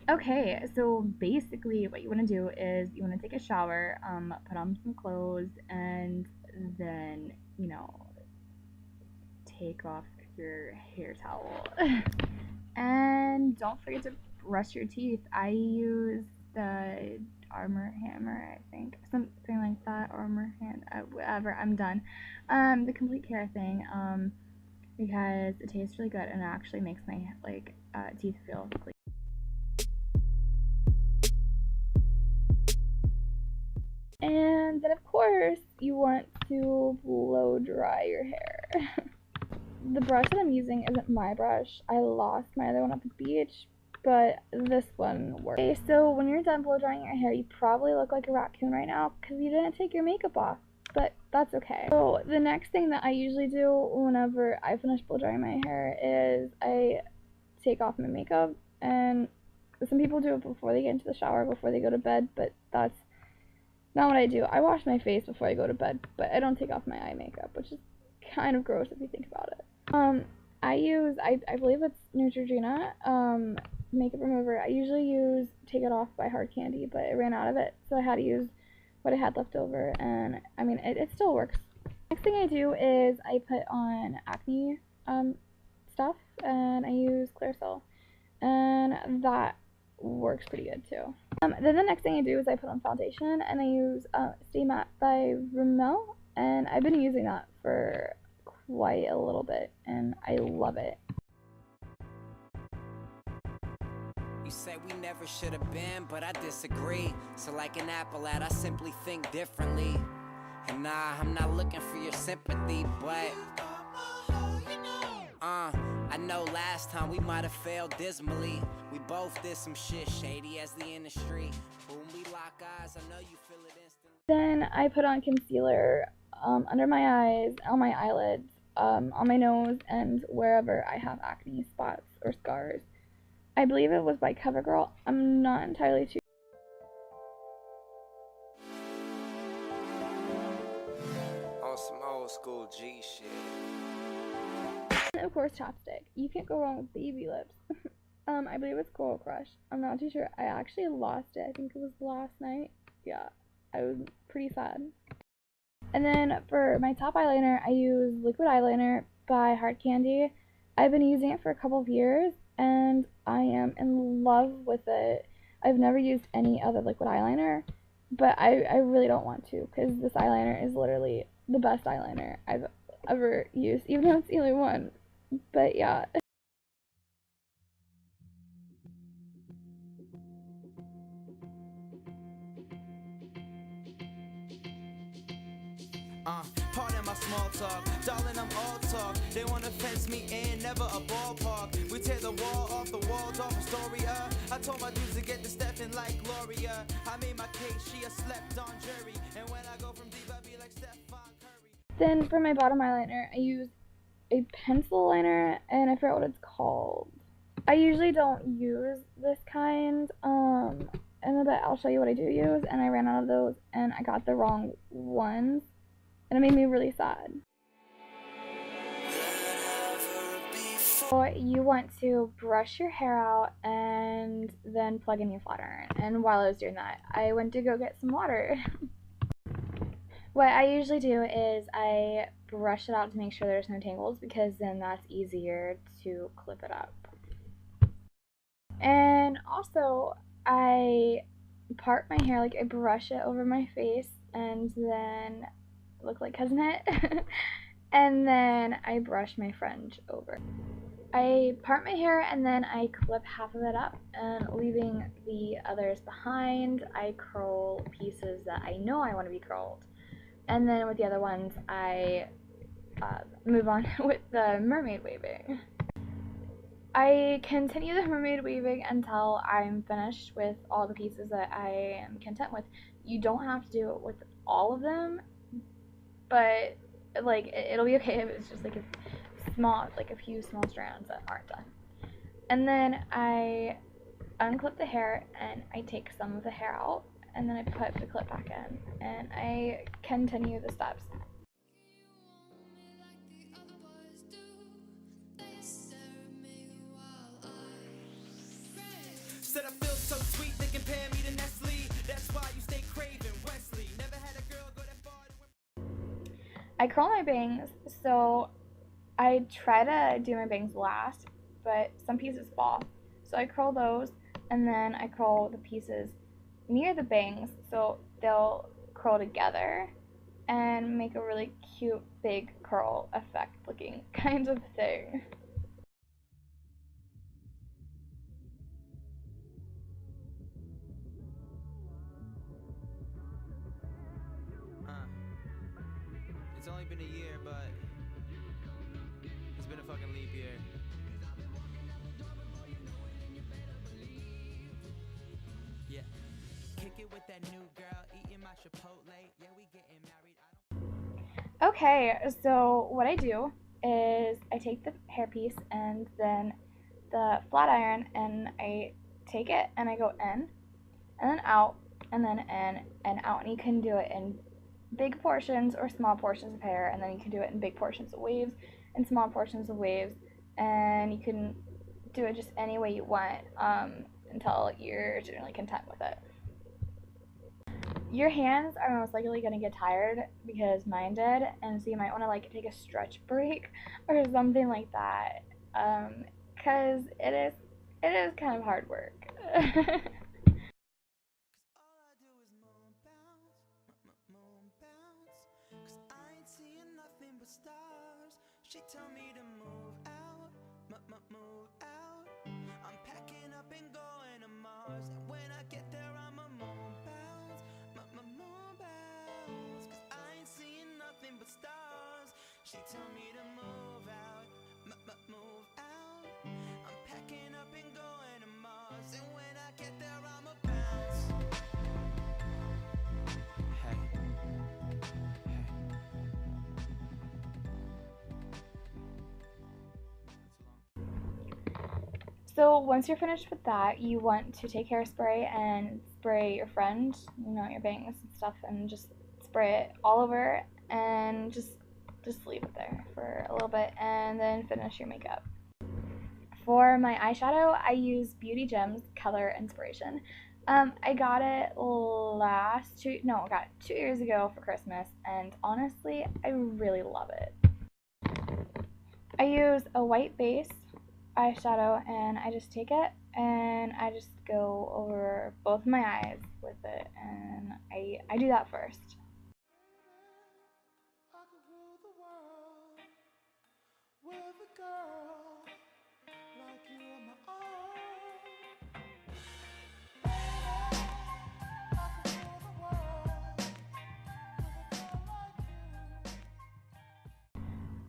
Okay, so basically what you want to do is you want to take a shower, put on some clothes, and then, take off your hair towel. And don't forget to brush your teeth. I use the Armor Hammer, I think, something like that. Armor Hand, whatever. I'm done. The complete care thing, because it tastes really good and it actually makes my teeth feel clean. And then, of course, you want to blow dry your hair. The brush that I'm using isn't my brush. I lost my other one at the beach, but this one works. Okay, so when you're done blow drying your hair, you probably look like a raccoon right now because you didn't take your makeup off, but that's okay. So the next thing that I usually do whenever I finish blow drying my hair is I take off my makeup, and some people do it before they get into the shower, before they go to bed, but that's not what I do. I wash my face before I go to bed, but I don't take off my eye makeup, which is kind of gross if you think about it. I believe it's Neutrogena, makeup remover. I usually use Take It Off by Hard Candy, but I ran out of it, so I had to use what I had left over, and I mean, it still works. Next thing I do is I put on acne, stuff, and I use Clearasil, and that works pretty good too. Then the next thing I do is I put on foundation, and I use Stay Matte by Rimmel, and I've been using that for quite a little bit, and I love it. You say we never should have been, but I disagree. So like an apple ad, I simply think differently. And nah, I'm not looking for your sympathy, but I know last time we might have failed dismally. We both did some shit shady as the industry. But when we lock eyes, I know you feel it instantly. Then I put on concealer under my eyes, on my eyelids, on my nose, and wherever I have acne spots or scars. I believe it was by CoverGirl. I'm not entirely too. On some old school G shit. And of course, chapstick. You can't go wrong with baby lips. I believe it's Coral Crush. I'm not too sure. I actually lost it. I think it was last night. Yeah, I was pretty sad. And then for my top eyeliner, I use liquid eyeliner by Hard Candy. I've been using it for a couple of years, and I am in love with it. I've never used any other liquid eyeliner, but I really don't want to, because this eyeliner is literally the best eyeliner I've ever used, even though it's the only one. But yeah. Pardon my small talk, darling, I'm all talk. They wanna fence me in, never a ballpark. We tear the wall off the walls off Astoria. I told my dudes to get the Stephen like Gloria. I made my case, she a slept on jury. And when I go from deep, I be like Stephon Curry. Then for my bottom eyeliner, I use a pencil liner, and I forget what it's called. I usually don't use this kind, but I'll show you what I do use, and I ran out of those, and I got the wrong ones, and it made me really sad. So you want to brush your hair out and then plug in your flat iron, and while I was doing that, I went to go get some water. What I usually do is I brush it out to make sure there's no tangles, because then that's easier to clip it up. And also, I part my hair, like I brush it over my face and then look like Cousin It. And then I brush my fringe over. I part my hair and then I clip half of it up, and leaving the others behind, I curl pieces that I know I want to be curled. And then with the other ones, I move on with the mermaid waving. I continue the mermaid weaving until I'm finished with all the pieces that I am content with. You don't have to do it with all of them, but like it'll be okay if it's just like a few small strands that aren't done. And then I unclip the hair and I take some of the hair out, and then I put the clip back in, and I continue the steps. Said I feel so sweet, they compare me to Nestle. That's why you stay craving Wesley. Never had a girl go that far to... I curl my bangs, so I try to do my bangs last, but some pieces fall. So I curl those, and then I curl the pieces near the bangs so they'll curl together and make a really cute big curl effect looking kind of thing. It's only been a year, but it's been a fucking leap year. Yeah. Kick it with that new girl, eating my Chipotle. Yeah, we getting married. Okay, so what I do is I take the hairpiece and then the flat iron and I take it and I go in and then out and then in and out, and you can do it in big portions or small portions of hair, and then you can do it in big portions of waves and small portions of waves, and you can do it just any way you want until you're generally content with it. Your hands are most likely going to get tired because mine did, and so you might want to like take a stretch break or something like that, because it is kind of hard work. She tell me to move out, move out. I'm packing up and going to Mars, and when I get there I'ma moon bounce, moon bounce. Cause I ain't seeing nothing but stars. She tell me to move out, move out. I'm packing up and going to Mars, and when I get there I'ma bounce. Hey. So once you're finished with that, you want to take hairspray and spray your friend, your bangs and stuff, and just spray it all over and just leave it there for a little bit and then finish your makeup. For my eyeshadow, I use Beauty Gems Color Inspiration. I got it 2 years ago for Christmas, and honestly, I really love it. I use a white base eyeshadow, and I just take it and I just go over both my eyes with it, and I do that first.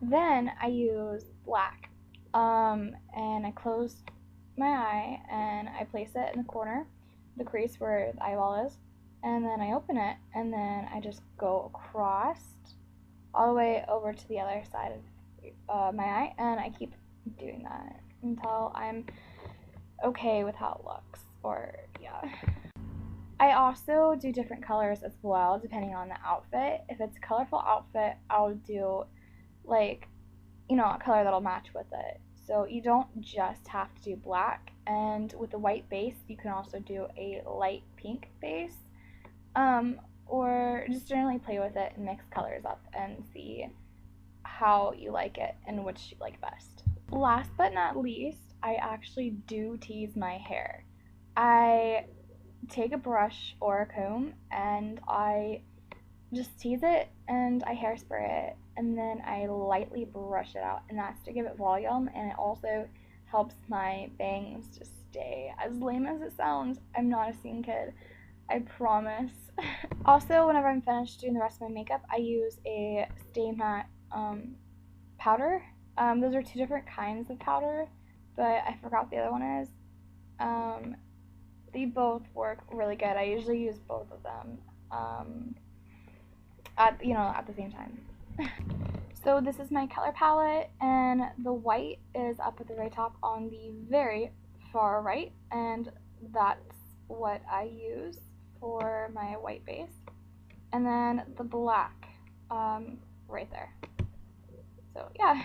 Then I use black, and I close my eye and I place it in the corner, the crease where the eyeball is, and then I open it and then I just go across all the way over to the other side of my eye, and I keep doing that until I'm okay with how it looks, or yeah. I also do different colors as well depending on the outfit. If it's a colorful outfit, I'll do like, a color that'll match with it. So you don't just have to do black, and with the white base you can also do a light pink base, or just generally play with it and mix colors up and see how you like it and which you like best. Last but not least, I actually do tease my hair. I take a brush or a comb and I just tease it and I hairspray it, and then I lightly brush it out, and that's to give it volume, and it also helps my bangs just stay. As lame as it sounds, I'm not a scene kid, I promise. Also, whenever I'm finished doing the rest of my makeup, I use a Stay Matte powder. Those are two different kinds of powder, but I forgot what the other one is. They both work really good. I usually use both of them at the same time. So this is my color palette, and the white is up at the very top on the very far right, and that's what I use for my white base, and then the black right there. So yeah.